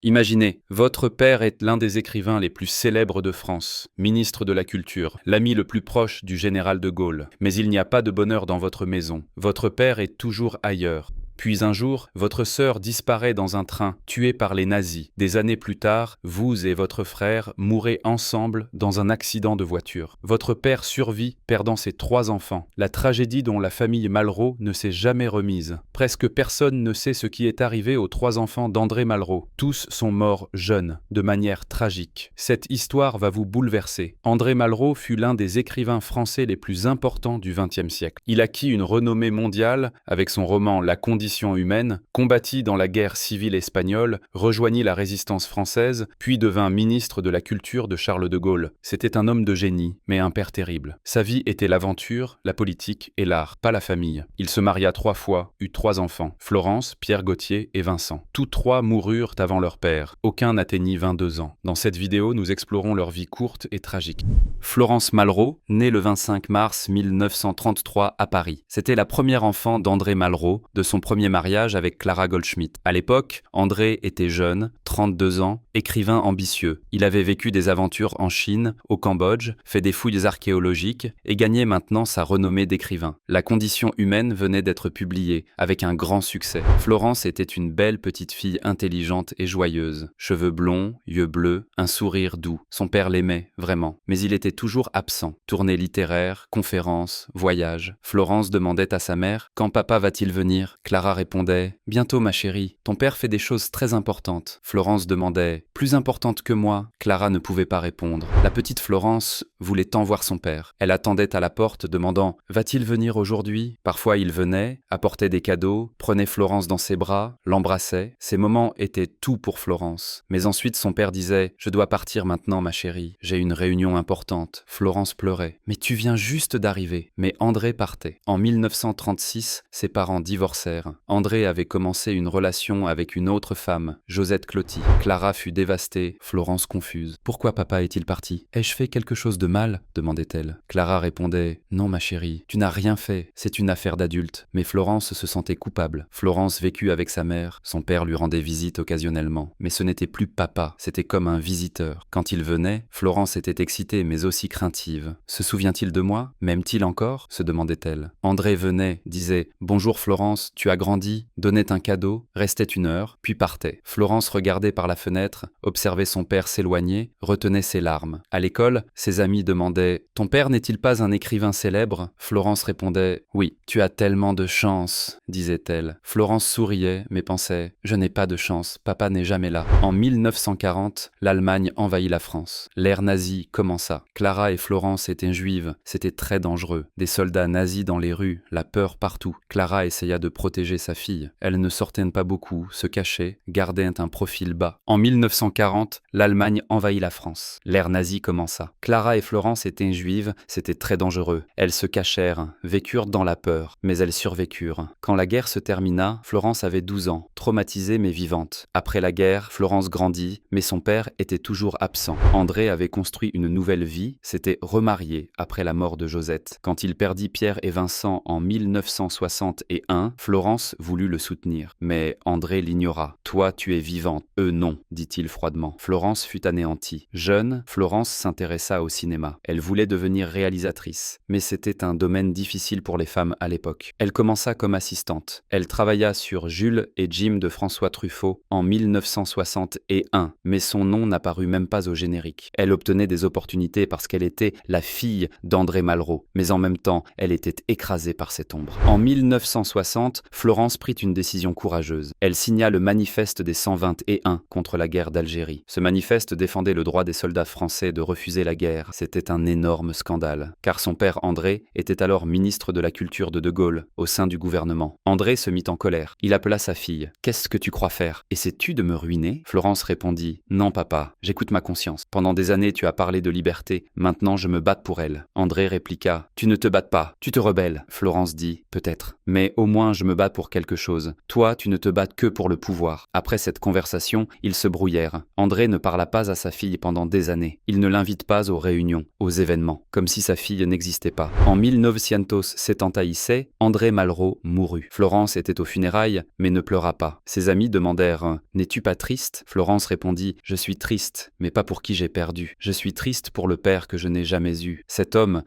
Imaginez, votre père est l'un des écrivains les plus célèbres de France, ministre de la Culture, l'ami le plus proche du général de Gaulle. Mais il n'y a pas de bonheur dans votre maison. Votre père est toujours ailleurs. Puis un jour, votre sœur disparaît dans un train, tuée par les nazis. Des années plus tard, vous et votre frère mourrez ensemble dans un accident de voiture. Votre père survit, perdant ses 3 enfants. La tragédie dont la famille Malraux ne s'est jamais remise. Presque personne ne sait ce qui est arrivé aux 3 enfants d'André Malraux. Tous sont morts jeunes, de manière tragique. Cette histoire va vous bouleverser. André Malraux fut l'un des écrivains français les plus importants du XXe siècle. Il acquit une renommée mondiale avec son roman La condition humaine, combattit dans la guerre civile espagnole, rejoignit la résistance française, puis devint ministre de la Culture de Charles de Gaulle. C'était un homme de génie, mais un père terrible. Sa vie était l'aventure, la politique et l'art, pas la famille. Il se maria 3 fois, eut 3 enfants, Florence, Pierre Gauthier et Vincent. Tous 3 moururent avant leur père. Aucun n'atteignit 22 ans. Dans cette vidéo, nous explorons leur vie courte et tragique. Florence Malraux, née le 25 mars 1933 à Paris. C'était la première enfant d'André Malraux, de son premier mariage avec Clara Goldschmidt. À l'époque, André était jeune, 32 ans, écrivain ambitieux. Il avait vécu des aventures en Chine, au Cambodge, fait des fouilles archéologiques et gagnait maintenant sa renommée d'écrivain. La condition humaine venait d'être publiée, avec un grand succès. Florence était une belle petite fille intelligente et joyeuse. Cheveux blonds, yeux bleus, un sourire doux. Son père l'aimait, vraiment. Mais il était toujours absent. Tournées littéraires, conférences, voyages. Florence demandait à sa mère « Quand papa va-t-il venir ?» Clara répondait « Bientôt ma chérie, ton père fait des choses très importantes. » Florence demandait « Plus importantes que moi ?» Clara ne pouvait pas répondre. La petite Florence voulait tant voir son père. Elle attendait à la porte demandant « Va-t-il venir aujourd'hui ?» Parfois il venait, apportait des cadeaux, prenait Florence dans ses bras, l'embrassait. Ces moments étaient tout pour Florence. Mais ensuite son père disait « Je dois partir maintenant ma chérie, j'ai une réunion importante. » Florence pleurait. « Mais tu viens juste d'arriver. » Mais André partait. En 1936, ses parents divorcèrent. André avait commencé une relation avec une autre femme, Josette Cloty. Clara fut dévastée, Florence confuse. « Pourquoi papa est-il parti ? Ai-je fait quelque chose de mal ?» demandait-elle. Clara répondait « Non ma chérie, tu n'as rien fait, c'est une affaire d'adulte. » Mais Florence se sentait coupable. Florence vécut avec sa mère, son père lui rendait visite occasionnellement. Mais ce n'était plus papa, c'était comme un visiteur. Quand il venait, Florence était excitée mais aussi craintive. « Se souvient-il de moi ? M'aime-t-il encore ?» se demandait-elle. André venait, disait « Bonjour Florence, tu as grandi ?» donnait un cadeau, restait 1 heure, puis partait. Florence regardait par la fenêtre, observait son père s'éloigner, retenait ses larmes. À l'école, ses amis demandaient « Ton père n'est-il pas un écrivain célèbre ?» Florence répondait « Oui, tu as tellement de chance », disait-elle. Florence souriait, mais pensait « Je n'ai pas de chance, papa n'est jamais là ». En 1940, l'Allemagne envahit la France. L'ère nazie commença. Clara et Florence étaient juives, c'était très dangereux. Des soldats nazis dans les rues, la peur partout. Clara essaya de protéger sa fille. Elle ne sortait pas beaucoup, se cachait, gardait un profil bas. En 1940, l'Allemagne envahit la France. L'ère nazie commença. Clara et Florence étaient juives, c'était très dangereux. Elles se cachèrent, vécurent dans la peur, mais elles survécurent. Quand la guerre se termina, Florence avait 12 ans, traumatisée mais vivante. Après la guerre, Florence grandit, mais son père était toujours absent. André avait construit une nouvelle vie, s'était remarié après la mort de Josette. Quand il perdit Pierre et Vincent en 1961, Florence voulut le soutenir. Mais André l'ignora. « Toi, tu es vivante, eux non », dit-il froidement. Florence fut anéantie. Jeune, Florence s'intéressa au cinéma. Elle voulait devenir réalisatrice, mais c'était un domaine difficile pour les femmes à l'époque. Elle commença comme assistante. Elle travailla sur Jules et Jim de François Truffaut en 1961, mais son nom n'apparut même pas au générique. Elle obtenait des opportunités parce qu'elle était la fille d'André Malraux, mais en même temps, elle était écrasée par cette ombre. En 1960, Florence prit une décision courageuse. Elle signa le manifeste des 121 contre la guerre d'Algérie. Ce manifeste défendait le droit des soldats français de refuser la guerre. C'était un énorme scandale, car son père André était alors ministre de la Culture de Gaulle, au sein du gouvernement. André se mit en colère. Il appela sa fille. « Qu'est-ce que tu crois faire ? Essaies-tu de me ruiner ?» Florence répondit « Non papa, j'écoute ma conscience. Pendant des années tu as parlé de liberté, maintenant je me bats pour elle. » André répliqua « Tu ne te battes pas, tu te rebelles. » Florence dit « Peut-être, mais au moins je me bats pour quelque chose. Toi, tu ne te bats que pour le pouvoir. » Après cette conversation, ils se brouillèrent. André ne parla pas à sa fille pendant des années. Il ne l'invite pas aux réunions, aux événements, comme si sa fille n'existait pas. En 1976, André Malraux mourut. Florence était aux funérailles, mais ne pleura pas. Ses amis demandèrent « N'es-tu pas triste ?» Florence répondit « Je suis triste, mais pas pour qui j'ai perdu. Je suis triste pour le père que je n'ai jamais eu. Cet homme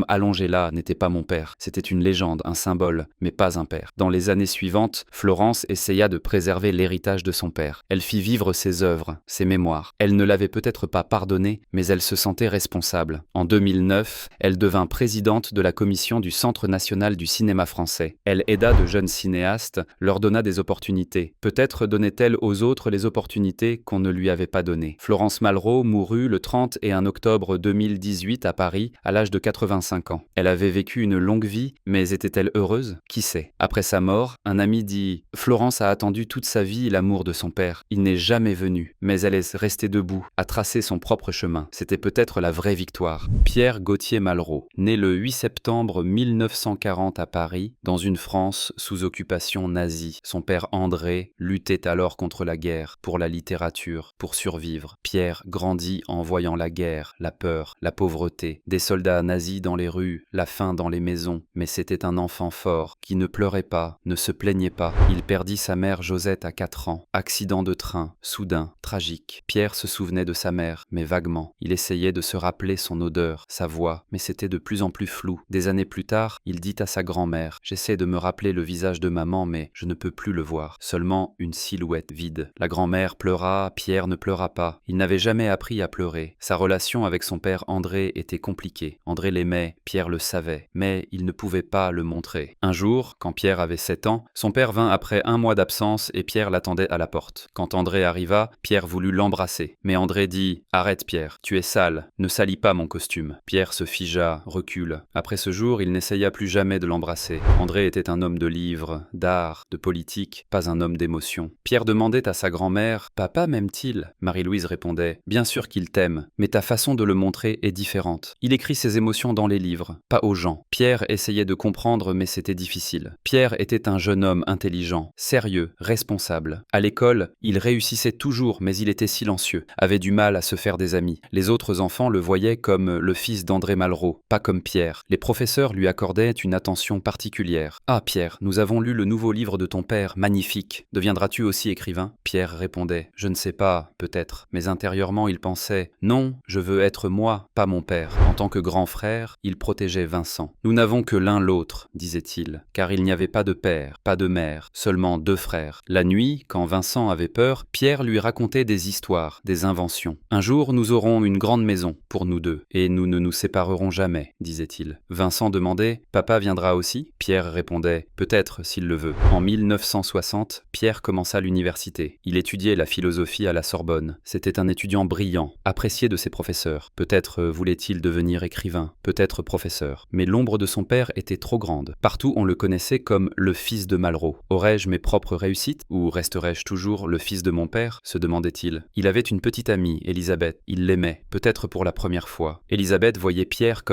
allongé là n'était pas mon père. C'était une légende, un symbole, mais pas un père. » Dans les années suivantes, Florence essaya de préserver l'héritage de son père. Elle fit vivre ses œuvres, ses mémoires. Elle ne l'avait peut-être pas pardonné, mais elle se sentait responsable. En 2009, elle devint présidente de la commission du Centre national du cinéma français. Elle aida de jeunes cinéastes, leur donna des opportunités. Peut-être donnait-elle aux autres les opportunités qu'on ne lui avait pas données. Florence Malraux mourut le 31 octobre 2018 à Paris, à l'âge de 85 ans. Elle avait vécu une longue vie, mais était-elle heureuse? Qui sait? Après sa mort, un ami dit « Florence a attendu toute sa vie l'amour de son père. Il n'est jamais venu, mais elle est restée debout, a tracé son propre chemin. C'était peut-être la vraie victoire. » Pierre Gauthier Malraux, né le 8 septembre 1940 à Paris, dans une France sous occupation nazie. Son père André luttait alors contre la guerre, pour la littérature, pour survivre. Pierre grandit en voyant la guerre, la peur, la pauvreté, des soldats nazis dans les rues, la faim dans les maisons. Mais c'était un enfant fort, qui ne pleurait pas, ne se plaignait pas. Il perdit sa mère Josette à 4 ans. Accident de train, soudain, tragique. Pierre se souvenait de sa mère, mais vaguement. Il essayait de se rappeler son odeur, sa voix, mais c'était de plus en plus flou. Des années plus tard, il dit à sa grand-mère « J'essaie de me rappeler le visage de maman, mais je ne peux plus le voir. Seulement une silhouette vide. » La grand-mère pleura, Pierre ne pleura pas. Il n'avait jamais appris à pleurer. Sa relation avec son père André était compliquée. André l'aimait, Pierre le savait, mais il ne pouvait pas le montrer. Un jour, quand Pierre avait 7 ans, son père vint après 1 mois d'absence et Pierre l'attendait à la porte. Quand André arriva, Pierre voulut l'embrasser. Mais André dit « Arrête Pierre, tu es sale, ne salis pas mon costume. » Pierre se figea, recule. Après ce jour, il n'essaya plus jamais de l'embrasser. André était un homme de livres, d'art, de politique, pas un homme d'émotion. Pierre demandait à sa grand-mère « Papa m'aime-t-il » Marie-Louise répondait « Bien sûr qu'il t'aime, mais ta façon de le montrer est différente. Il écrit ses émotions dans les livres, pas aux gens. » Pierre essayait de comprendre, mais c'était difficile. Pierre était un jeune homme intelligent, sérieux, responsable. À l'école, il réussissait toujours, mais il était silencieux, avait du mal à se faire des amis. Les autres enfants le voyaient comme le fils d'André Malraux, pas comme Pierre. Les professeurs lui accordaient une attention particulière. « Ah Pierre, nous avons lu le nouveau livre de ton père, magnifique. Deviendras-tu aussi écrivain ?» Pierre répondait « Je ne sais pas, peut-être. » Mais intérieurement, il pensait « Non, je veux être moi, pas mon père. » En tant que grand frère, il protégeait Vincent. « Nous n'avons que l'un l'autre, disait-il, car il n'y avait pas de père, pas de mère, seulement 2 frères. La nuit, quand Vincent avait peur, Pierre lui racontait des histoires, des inventions. « Un jour, nous aurons une grande maison, pour nous 2, et nous ne nous séparerons jamais, disait-il. Vincent demandait « Papa viendra aussi ?» Pierre répondait « Peut-être, s'il le veut. » En 1960, Pierre commença l'université. Il étudiait la philosophie à la Sorbonne. C'était un étudiant brillant, apprécié de ses professeurs. Peut-être voulait-il devenir écrivain, peut-être professeur. Mais l'ombre de son père était trop grande. Partout, on le connaissait comme le fils de Malraux. Aurais-je mes propres réussites, ou resterai-je toujours le fils de mon père, se demandait-il. Il avait une petite amie, Elisabeth. Il l'aimait, peut-être pour la première fois. Elisabeth voyait Pierre,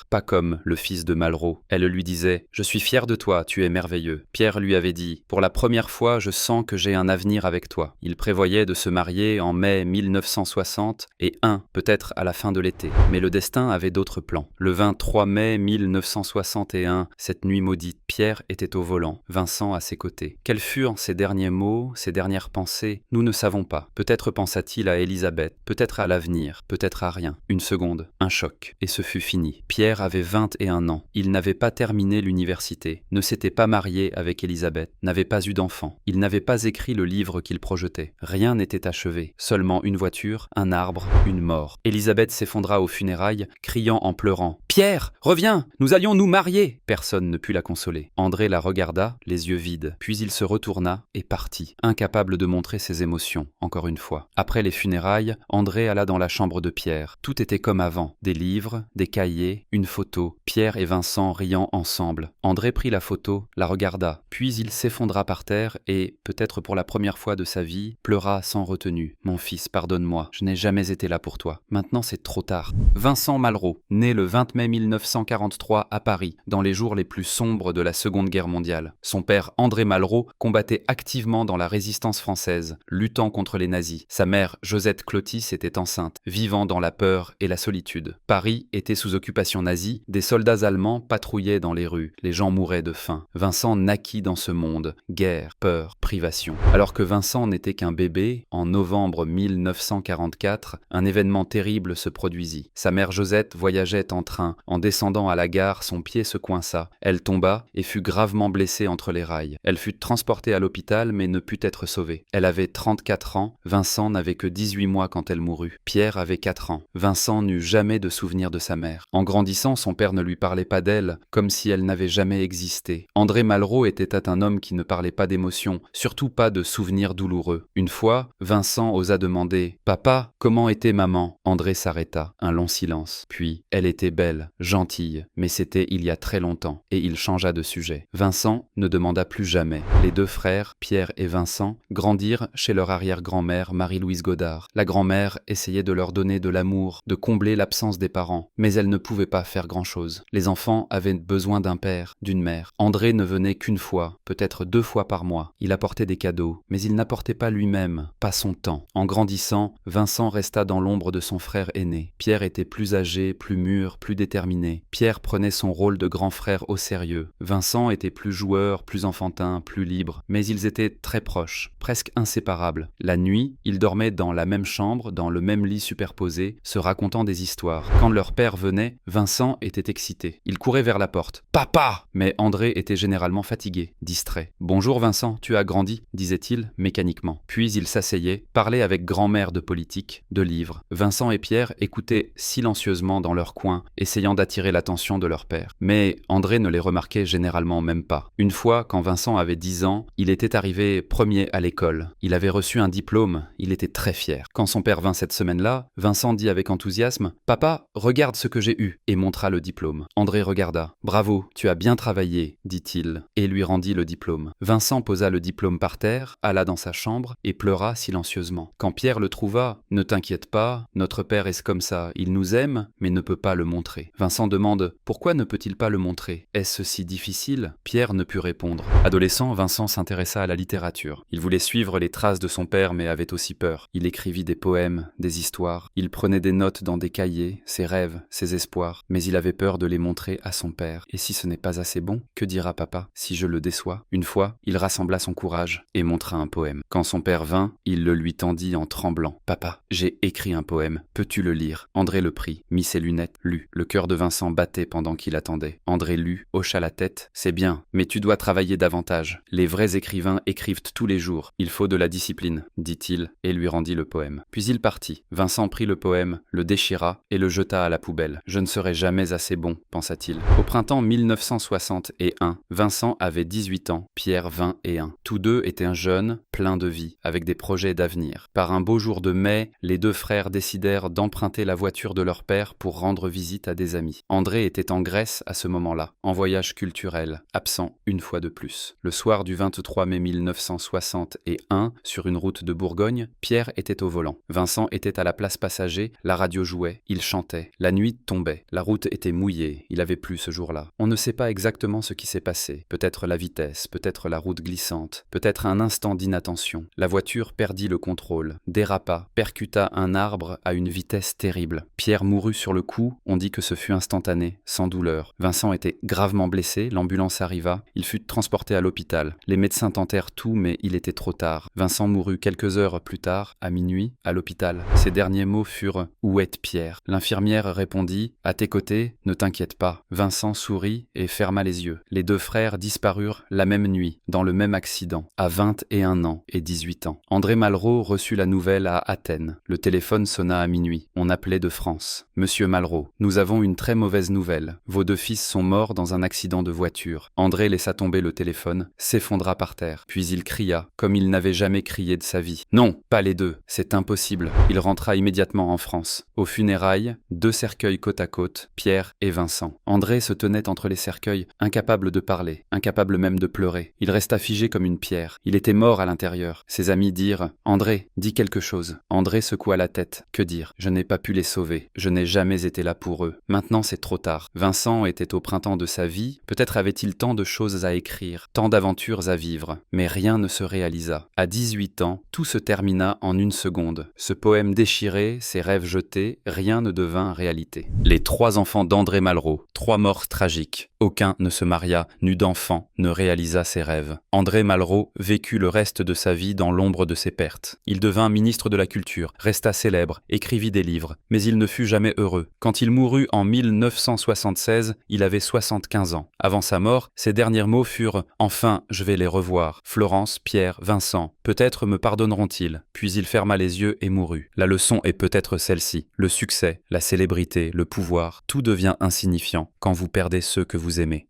pas comme le fils de Malraux. Elle lui disait « Je suis fière de toi, tu es merveilleux ». Pierre lui avait dit « Pour la première fois, je sens que j'ai un avenir avec toi ». Il prévoyait de se marier en mai 1960 et peut-être à la fin de l'été. Mais le destin avait d'autres plans. Le 23 mai 1961, cette nuit maudite, Pierre était au volant, Vincent à ses côtés. Quels furent ses derniers mots, ses dernières pensées? Nous ne savons pas. Peut-être pensa-t-il à Elisabeth, peut-être à l'avenir, peut-être à rien. Une seconde, un choc, et ce fut fini. Pierre avait 21 ans. Il n'avait pas terminé l'université, ne s'était pas marié avec Elisabeth, n'avait pas eu d'enfant. Il n'avait pas écrit le livre qu'il projetait. Rien n'était achevé. Seulement une voiture, un arbre, une mort. Elisabeth s'effondra aux funérailles, criant en pleurant « Pierre, reviens, nous allions nous marier !» Personne ne put la consoler. André la regarda, les yeux vides, puis il se retourna et partit, incapable de montrer ses émotions, encore une fois. Après les funérailles, André alla dans la chambre de Pierre. Tout était comme avant, des livres, des cahiers, une photo, Pierre et Vincent riant ensemble. André prit la photo, la regarda, puis il s'effondra par terre et, peut-être pour la première fois de sa vie, pleura sans retenue. « Mon fils, pardonne-moi, je n'ai jamais été là pour toi. Maintenant c'est trop tard. » Vincent Malraux, né le 20 mai mai 1943 à Paris, dans les jours les plus sombres de la Seconde Guerre mondiale. Son père, André Malraux, combattait activement dans la résistance française, luttant contre les nazis. Sa mère, Josette Clotis, était enceinte, vivant dans la peur et la solitude. Paris était sous occupation nazie, des soldats allemands patrouillaient dans les rues, les gens mouraient de faim. Vincent naquit dans ce monde, guerre, peur, privation. Alors que Vincent n'était qu'un bébé, en novembre 1944, un événement terrible se produisit. Sa mère Josette voyageait en train. En descendant à la gare, son pied se coinça. Elle tomba et fut gravement blessée entre les rails. Elle fut transportée à l'hôpital mais ne put être sauvée. Elle avait 34 ans, Vincent n'avait que 18 mois quand elle mourut. Pierre avait 4 ans. Vincent n'eut jamais de souvenir de sa mère. En grandissant, son père ne lui parlait pas d'elle, comme si elle n'avait jamais existé. André Malraux était un homme qui ne parlait pas d'émotions, surtout pas de souvenirs douloureux. Une fois, Vincent osa demander « Papa, comment était maman ?» André s'arrêta, un long silence. Puis, elle était belle, gentille, mais c'était il y a très longtemps, et il changea de sujet. Vincent ne demanda plus jamais. Les deux frères, Pierre et Vincent, grandirent chez leur arrière-grand-mère Marie-Louise Godard. La grand-mère essayait de leur donner de l'amour, de combler l'absence des parents, mais elle ne pouvait pas faire grand-chose. Les enfants avaient besoin d'un père, d'une mère. André ne venait qu'une fois, peut-être 2 fois par mois. Il apportait des cadeaux, mais il n'apportait pas lui-même, pas son temps. En grandissant, Vincent resta dans l'ombre de son frère aîné. Pierre était plus âgé, plus mûr, plus déterminé. Pierre prenait son rôle de grand frère au sérieux. Vincent était plus joueur, plus enfantin, plus libre, mais ils étaient très proches, presque inséparables. La nuit, ils dormaient dans la même chambre, dans le même lit superposé, se racontant des histoires. Quand leur père venait, Vincent était excité. Il courait vers la porte. « Papa !» Mais André était généralement fatigué, distrait. « Bonjour Vincent, tu as grandi ?» disait-il mécaniquement. Puis il s'asseyait, parlait avec grand-mère de politique, de livres. Vincent et Pierre écoutaient silencieusement dans leur coin, essayant d'attirer l'attention de leur père. Mais André ne les remarquait généralement même pas. Une fois, quand Vincent avait 10 ans, il était arrivé premier à l'école. Il avait reçu un diplôme, il était très fier. Quand son père vint cette semaine-là, Vincent dit avec enthousiasme « Papa, regarde ce que j'ai eu » et montra le diplôme. André regarda. « Bravo, tu as bien travaillé » dit-il, et lui rendit le diplôme. Vincent posa le diplôme par terre, alla dans sa chambre et pleura silencieusement. Quand Pierre le trouva, « Ne t'inquiète pas, notre père est comme ça, il nous aime, mais ne peut pas le montrer. » Vincent demande « Pourquoi ne peut-il pas le montrer? Est-ce si difficile ?» Pierre ne put répondre. Adolescent, Vincent s'intéressa à la littérature. Il voulait suivre les traces de son père mais avait aussi peur. Il écrivit des poèmes, des histoires. Il prenait des notes dans des cahiers, ses rêves, ses espoirs. Mais il avait peur de les montrer à son père. Et si ce n'est pas assez bon, que dira papa si je le déçois? Une fois, il rassembla son courage et montra un poème. Quand son père vint, il le lui tendit en tremblant. « Papa, j'ai écrit un poème. Peux-tu le lire ?» André le prit, mit ses lunettes, lut. Le cœur de Vincent battait pendant qu'il attendait. André lut, hocha la tête. « C'est bien, mais tu dois travailler davantage. Les vrais écrivains écrivent tous les jours. Il faut de la discipline, dit-il, et lui rendit le poème. Puis il partit. Vincent prit le poème, le déchira et le jeta à la poubelle. Je ne serai jamais assez bon, pensa-t-il. Au printemps 1961, Vincent avait 18 ans, Pierre 21. Tous deux étaient jeunes, pleins de vie, avec des projets d'avenir. Par un beau jour de mai, les deux frères décidèrent d'emprunter la voiture de leur père pour rendre visite à des amis. André était en Grèce à ce moment-là, en voyage culturel, absent une fois de plus. Le soir du 23 mai 1961, sur une route de Bourgogne, Pierre était au volant. Vincent était à la place passager, la radio jouait, il chantait. La nuit tombait, la route était mouillée, il avait plu ce jour-là. On ne sait pas exactement ce qui s'est passé. Peut-être la vitesse, peut-être la route glissante, peut-être un instant d'inattention. La voiture perdit le contrôle, dérapa, percuta un arbre à une vitesse terrible. Pierre mourut sur le coup, on dit que ce fut instantané, sans douleur. Vincent était gravement blessé, l'ambulance arriva, il fut transporté à l'hôpital. Les médecins tentèrent tout, mais il était trop tard. Vincent mourut quelques heures plus tard, à minuit, à l'hôpital. Ses derniers mots furent « Où est Pierre ?» L'infirmière répondit « À tes côtés, ne t'inquiète pas. » Vincent sourit et ferma les yeux. Les deux frères disparurent la même nuit, dans le même accident, à 21 ans et 18 ans. André Malraux reçut la nouvelle à Athènes. Le téléphone sonna à minuit. On appelait de France. « Monsieur Malraux, nous avons une très mauvaise nouvelle. Vos deux fils sont morts dans un accident de voiture. » André laissa tomber le téléphone, s'effondra par terre. Puis il cria, comme il n'avait jamais crié de sa vie. « Non, pas les deux, c'est impossible. » Il rentra immédiatement en France. Aux funérailles, 2 cercueils côte à côte, Pierre et Vincent. André se tenait entre les cercueils, incapable de parler, incapable même de pleurer. Il resta figé comme une pierre. Il était mort à l'intérieur. Ses amis dirent « André, dis quelque chose. » André secoua la tête. Que dire? Je n'ai pas pu les sauver. Je n'ai jamais été là pour eux. Maintenant, c'est trop tard. Vincent était au printemps de sa vie, peut-être avait-il tant de choses à écrire, tant d'aventures à vivre, mais rien ne se réalisa. À 18 ans, tout se termina en une seconde. Ce poème déchiré, ses rêves jetés, rien ne devint réalité. Les 3 enfants d'André Malraux, 3 morts tragiques. Aucun ne se maria, n'eut d'enfant, ne réalisa ses rêves. André Malraux vécut le reste de sa vie dans l'ombre de ses pertes. Il devint ministre de la Culture, resta célèbre, écrivit des livres, mais il ne fut jamais heureux. Quand il mourut en 1976, il avait 75 ans. Avant sa mort, ses derniers mots furent « Enfin, je vais les revoir. Florence, Pierre, Vincent, peut-être me pardonneront-ils ?» Puis il ferma les yeux et mourut. La leçon est peut-être celle-ci. Le succès, la célébrité, le pouvoir, tout devient insignifiant quand vous perdez ceux que vous aimez.